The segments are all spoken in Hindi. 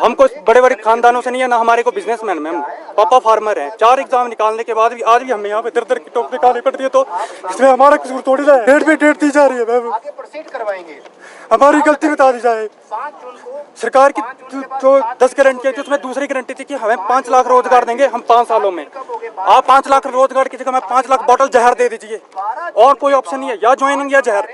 हमको बड़े बड़े खानदानों से नहीं है ना, हमारे को बिजनेसमैन मैम, पापा फार्मर हैं। 4 एग्जाम निकालने के बाद भी आज भी हमें यहाँ पे दर की टोक निकालनी पड़ती है, तो इसमें हमारा कसूर थोड़ी ना है। डेट पे डेट दी जा रही है मैम, हमारी गलती बता दी जाए। सरकार की जो 10 गारंटी थी उसमें दूसरी गारंटी थी कि हमें 5 लाख रोजगार देंगे हम 5 सालों में। आप 5 लाख रोजगार की जगह हमें 5 लाख बोतल जहर दे दीजिए, और कोई ऑप्शन नहीं है, या ज्वाइनिंग या जहर।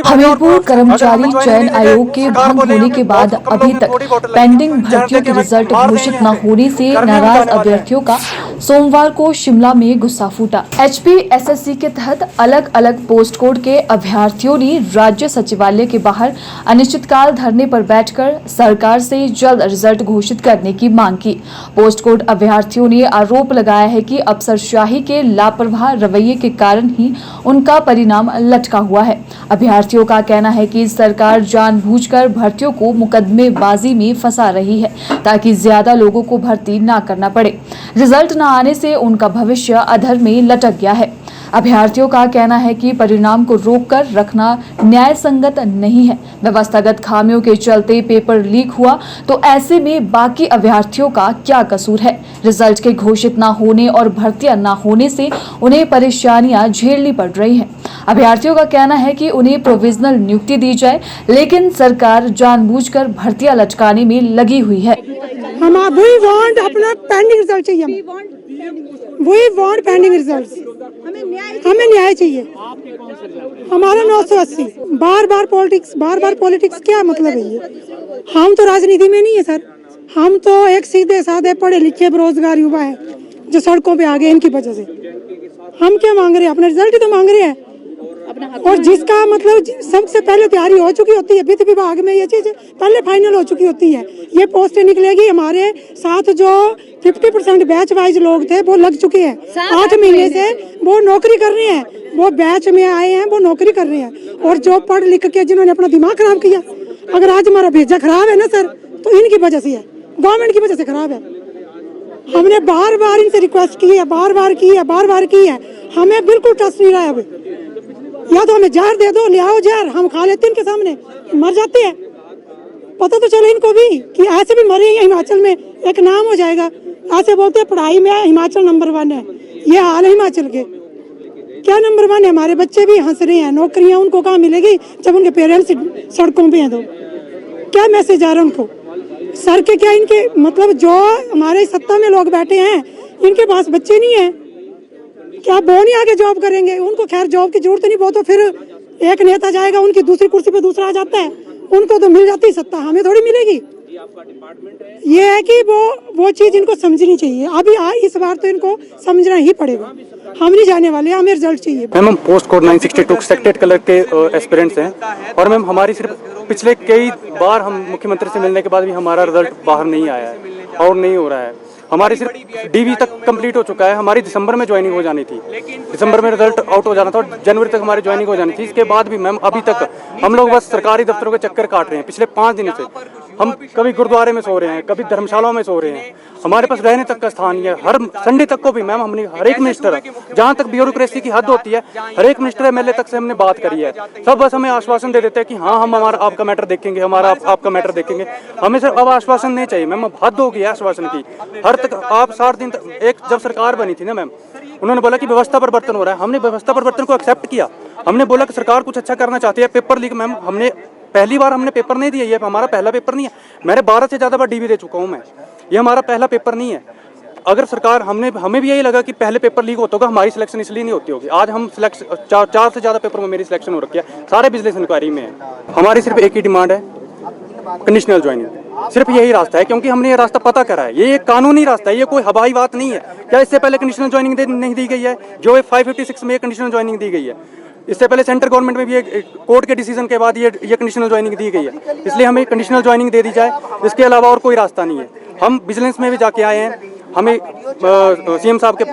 हमीरपुर कर्मचारी चयन आयोग के भंग होने के बाद अभी तक पेंडिंग भर्तियों के रिजल्ट घोषित न होने से नाराज अभ्यर्थियों का सोमवार को शिमला में गुस्सा फूटा। HPSSC के तहत अलग अलग पोस्ट कोड के अभ्यर्थियों ने राज्य सचिवालय के बाहर अनिश्चितकाल धरने पर बैठकर सरकार से जल्द रिजल्ट घोषित करने की मांग की। पोस्ट कोड अभ्यर्थियों ने आरोप लगाया है कि अफसरशाही के लापरवाह रवैये के कारण ही उनका परिणाम लटका हुआ है। अभ्यर्थियों का कहना है कि सरकार जानबूझकर भर्तियों को मुकदमेबाजी में फंसा रही है ताकि ज्यादा लोगों को भर्ती न करना पड़े। रिजल्ट न आने से उनका भविष्य अधर में लटक गया है। अभ्यर्थियों का कहना है कि परिणाम को रोककर रखना न्याय संगत नहीं है। व्यवस्थागत खामियों के चलते पेपर लीक हुआ तो ऐसे में बाकी अभ्यर्थियों का क्या कसूर है। रिजल्ट के घोषित न होने और भर्तियां न होने से उन्हें परेशानियां झेलनी पड़ रही हैं। अभ्यर्थियों का कहना है कि उन्हें प्रोविजनल नियुक्ति दी जाए, लेकिन सरकार जानबूझकर भर्तियां लटकाने में लगी हुई है। हम वी वांट अपना पेंडिंग रिजल्ट चाहिए, वी वांट पेंडिंग रिजल्ट, हमें न्याय चाहिए। हमारा 980। बार बार पॉलिटिक्स क्या मतलब है ये? हम तो राजनीति में नहीं है सर, हम तो एक सीधे साधे पढ़े लिखे बेरोजगार युवा है जो सड़कों पे आ गए इनकी वजह से। हम क्या मांग रहे हैं? अपना रिजल्ट ही तो मांग रहे हैं, और जिसका मतलब सबसे पहले तैयारी हो चुकी होती है। वित्त विभाग में ये चीज पहले फाइनल हो चुकी होती है, ये पोस्टें निकलेगी। हमारे साथ जो 50% बैच वाइज लोग थे वो लग चुके हैं, 8 महीने से वो नौकरी कर रहे हैं, वो बैच में आए हैं, वो नौकरी कर रहे हैं। और जो पढ़ लिख के जिन्होंने अपना दिमाग खराब किया, अगर आज हमारा भेजा खराब है ना सर, तो इनकी वजह से है, गवर्नमेंट की वजह से खराब है। हमने बार बार इनसे रिक्वेस्ट की है, बार बार की है, हमें बिल्कुल ट्रस्ट नहीं रहा है। अभी या तो हमें जहर दे दो, ले आओ जहर, हम खा लेते हैं इनके सामने, मर जाते हैं। पता तो चले इनको भी कि ऐसे भी मरे हैं हिमाचल में, एक नाम हो जाएगा। ऐसे बोलते हैं पढ़ाई में हिमाचल नंबर 1 है, ये हाल है हिमाचल के। क्या नंबर 1 है? हमारे बच्चे भी हंस रहे हैं, नौकरियां उनको कहाँ मिलेगी जब उनके पेरेंट्स सड़कों पे हैं? तो क्या मैसेज आ रहा है उनको? सर के क्या इनके मतलब जो हमारे सत्ता में लोग बैठे हैं, इनके पास बच्चे नहीं है क्या? वो नहीं आगे जॉब करेंगे? उनको खैर जॉब की जरूरत नहीं, वो तो फिर एक नेता जाएगा, उनकी दूसरी कुर्सी पे दूसरा आ जाता है, उनको तो मिल जाती है सत्ता, हमें थोड़ी मिलेगी। ये है कि वो चीज इनको समझनी चाहिए। अभी इस बार तो इनको समझना ही पड़ेगा। हम नहीं जाने वाले, हमें रिजल्ट चाहिए। मैम हम पोस्ट कोड 962 सेक्टेड कलर के एस्पिरेंट्स हैं, और मैम हमारी सिर्फ पिछले कई बार हम मुख्यमंत्री से मिलने के बाद भी हमारा रिजल्ट बाहर नहीं आया है और नहीं हो रहा है। हमारी सिर्फ DV तक कंप्लीट हो चुका है, हमारी दिसंबर में ज्वाइनिंग हो जानी थी, दिसंबर में रिजल्ट आउट हो जाना था और जनवरी तक हमारी ज्वाइनिंग हो जानी थी। इसके बाद भी मैम अभी तक हम लोग बस सरकारी दफ्तरों के चक्कर काट रहे हैं। पिछले 5 दिनों से हम कभी गुरुद्वारे में सो रहे हैं, कभी धर्मशालाओं में सो रहे हैं, हमारे पास रहने तक का स्थान नहीं है। हर संडे तक को भी मैम हमने हर एक मिनिस्टर, जहाँ तक ब्यूरोक्रेसी की हद होती है, हर एक मिनिस्टर MLA तक से हमने बात करी है। सब बस हमें आश्वासन दे देते हैं कि हाँ हम हमारा आपका मैटर देखेंगे, हमारा आपका मैटर देखेंगे। हमें सिर्फ अब आश्वासन नहीं चाहिए मैम, अब हद हो गई है आश्वासन की। हर तक आप 60 दिन तक, एक जब सरकार बनी थी ना मैम, उन्होंने बोला कि व्यवस्था परिवर्तन हो रहा है, हमने व्यवस्था परिवर्तन को एक्सेप्ट किया। हमने बोला कि सरकार कुछ अच्छा करना चाहती है। पेपर लीक मैम, हमने पहली बार हमने पेपर नहीं दिया, ये हमारा पहला पेपर नहीं है। मैंने 12 से ज़्यादा बार DV दे चुका हूँ मैं, ये हमारा पहला पेपर नहीं है। अगर सरकार हमें भी यही लगा कि पहले पेपर लीक होता होगा, हमारी सिलेक्शन इसलिए नहीं होती होगी। आज हम चार से ज़्यादा पेपर में मेरी सिलेक्शन हो रखी है, सारे बिजनेस इंक्वायरी में है। हमारी सिर्फ एक ही डिमांड है, कंडीशनल ज्वाइनिंग। सिर्फ यही रास्ता है, क्योंकि हमने ये रास्ता पता करा है, ये एक कानूनी रास्ता है, ये कोई हवाई बात नहीं है। क्या इससे पहले कंडीशनल ज्वाइनिंग नहीं दी गई है? जो 556 में कंडीशनल ज्वाइनिंग दी गई है, इससे पहले सेंट्रल गवर्नमेंट में भी कोर्ट के डिसीजन के बाद ये कंडीशनल ज्वाइनिंग दी गई है, इसलिए हमें कंडीशनल ज्वाइनिंग दे दी जाए। इसके अलावा और कोई रास्ता नहीं है। हम विजिलेंस में भी जाके आए हैं, हमें CM साहब के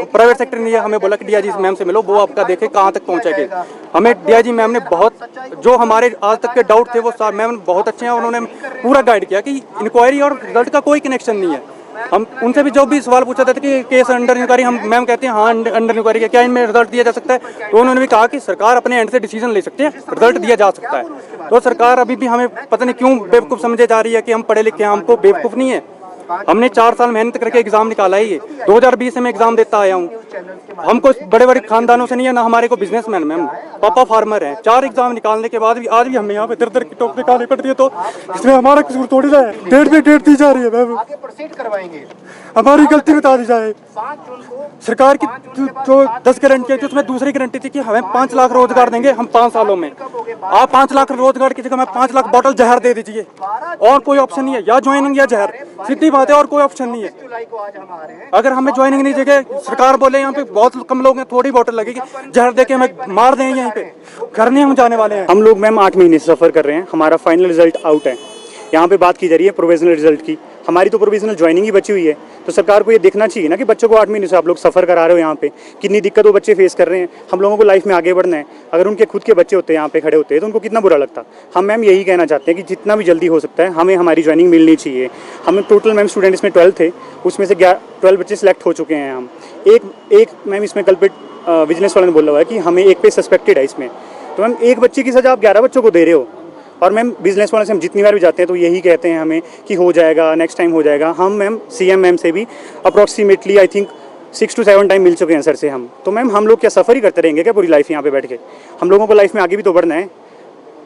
प्राइवेट सेक्टर ने हमें बोला कि DIG मैम से मिलो, वो आपका देखे कहाँ तक पहुँचेगा। हमें DIG मैम ने बहुत, जो हमारे आज तक के डाउट थे वो मैम बहुत अच्छे हैं, उन्होंने पूरा गाइड किया कि इंक्वायरी और रिजल्ट का कोई कनेक्शन नहीं है। हम उनसे भी जो भी सवाल पूछा था कि केस अंडर इंक्वायरी, हम मैम कहते हैं हाँ अंडर इंक्वायरी है, क्या इनमें रिजल्ट दिया जा सकता है? तो उन्होंने भी कहा कि सरकार अपने एंड से डिसीजन ले सकती है, रिजल्ट दिया जा सकता है। तो सरकार अभी भी हमें पता नहीं क्यों बेवकूफ़ समझे जा रही है कि हम पढ़े लिखे हैं, हमको बेवकूफ़ नहीं है। हमने 4 साल मेहनत करके एग्जाम निकाला है, ये 2020 से मैं एग्जाम देता आया हूँ। हमको बड़े बड़े खानदानों से नहीं है ना, हमारे को बिजनेसमैन मैम, पापा फार्मर हैं। 4 एग्जाम निकालने के बाद भी आज भी हमें यहाँ पे दर की टोकरी निकालनी पड़ रही है, तो इसमें हमारा कसूर थोड़ी ना है। डेट पे डेट दी जा रही है मैम, हमारी गलती बता दी जाए। सरकार की जो 10 गारंटी है, उसमें दूसरी गारंटी थी कि हमें 5 लाख रोजगार देंगे हम 5 सालों में। आप 5 लाख रोजगार की जगह में 5 लाख बोतल जहर दे दीजिए, और कोई ऑप्शन नहीं है, या ज्वाइनिंग या जहर, सीधी बात है, और कोई ऑप्शन नहीं है। अगर हमें ज्वाइनिंग नहीं देंगे, सरकार बोले यहाँ पे बहुत कम लोग हैं, थोड़ी बोतल लगेगी, जहर देके हमें मार दें यहीं पे, घर नहीं हम जाने वाले हैं। हम लोग मैम 8 महीने से सफ़र कर रहे हैं, हमारा फाइनल रिजल्ट आउट है। यहाँ पे बात की जा रही है प्रोविजनल रिजल्ट की, हमारी तो प्रोविजनल ज्वाइनिंग ही बची हुई है। तो सरकार को ये देखना चाहिए ना कि बच्चों को 8 महीने से आप लोग सफ़र करा रहे हो, यहाँ पे कितनी दिक्कत वो बच्चे फेस कर रहे हैं। हम लोगों को लाइफ में आगे बढ़ना है, अगर उनके खुद के बच्चे होते हैं यहाँ पे खड़े होते हैं तो उनको कितना बुरा लगता। हम मैम यही कहना चाहते हैं कि जितना भी जल्दी हो सकता है हमें हमारी ज्वाइनिंग मिलनी चाहिए। हम टोटल मैम स्टूडेंट इसमें 12 थे, उसमें से 12 बच्चे सिलेक्ट हो चुके हैं। हम एक मैम इसमें कल्पिट विजिलेंस वाले ने बोला हुआ है कि हमें एक पे सस्पेक्टेड है इसमें, तो मैम एक बच्चे की सज़ा आप 11 बच्चों को दे रहे हो। और मैम बिजनेस वाले से हम जितनी बार भी जाते हैं तो यही कहते हैं हमें कि हो जाएगा, नेक्स्ट टाइम हो जाएगा। हम मैम सीएम मैम से भी approximately I think 6 to 7 time मिल चुके हैं सर से हम। तो मैम हम लोग क्या सफ़र ही करते रहेंगे क्या पूरी लाइफ यहाँ पे बैठ के? हम लोगों को लाइफ में आगे भी तो बढ़ना है।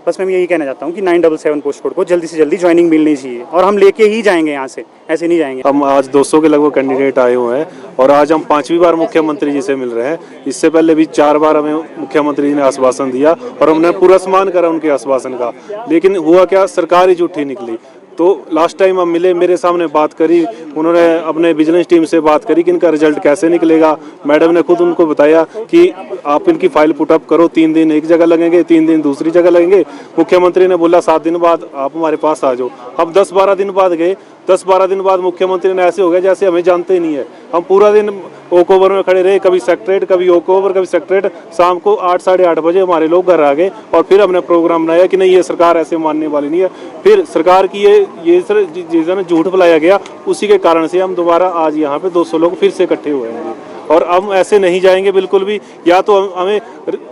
बस मैं यही कहना चाहता हूँ कि 977 पोस्ट कोड को जल्दी से जल्दी ज्वाइनिंग मिलनी चाहिए, और हम लेके ही जाएंगे यहाँ से, ऐसे नहीं जाएंगे। हम आज 200 के लगभग कैंडिडेट आए हुए हैं और आज हम 5वीं बार मुख्यमंत्री जी से मिल रहे हैं। इससे पहले भी 4 बार हमें मुख्यमंत्री जी ने आश्वासन दिया और हमने पूरा सम्मान करा उनके आश्वासन का, लेकिन हुआ क्या, सरकार ही झूठी निकली। तो लास्ट टाइम हम मिले, मेरे सामने बात करी, उन्होंने अपने विजिलेंस टीम से बात करी कि इनका रिजल्ट कैसे निकलेगा। मैडम ने खुद उनको बताया कि आप इनकी फाइल पुटअप करो, 3 दिन एक जगह लगेंगे, 3 दिन दूसरी जगह लगेंगे। मुख्यमंत्री ने बोला 7 दिन बाद आप हमारे पास आ जाओ। अब 10-12 दिन बाद गए, 10-12 दिन बाद मुख्यमंत्री ने ऐसे हो गया जैसे हमें जानते ही नहीं है। हम पूरा दिन ओक ओवर में खड़े रहे, कभी सेक्रेटरेट, कभी ओक ओवर, कभी सेक्रेटरेट। शाम को 8 साढ़े 8 बजे हमारे लोग घर आ गए और फिर हमने प्रोग्राम बनाया कि नहीं, ये सरकार ऐसे मानने वाली नहीं है। फिर सरकार की ये सर जिस झूठ फैलाया गया, उसी के कारण से हम दोबारा आज यहाँ पे 200 लोग फिर से इकट्ठे हुए हैं। और हम ऐसे नहीं जाएंगे बिल्कुल भी। या तो हमें,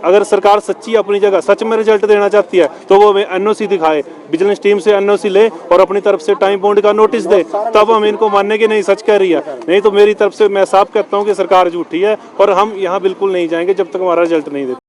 अगर सरकार सच्ची अपनी जगह सच में रिजल्ट देना चाहती है तो वो हमें एनओसी दिखाए, विजिलेंस टीम से एनओसी ले और अपनी तरफ से टाइम बाउंड का नोटिस दे, तब हम इनको मानने की नहीं सच कह रही है। नहीं तो मेरी तरफ से मैं साफ कहता हूँ कि सरकार झूठी है और हम यहाँ बिल्कुल नहीं जाएंगे जब तक हमारा रिजल्ट नहीं देते।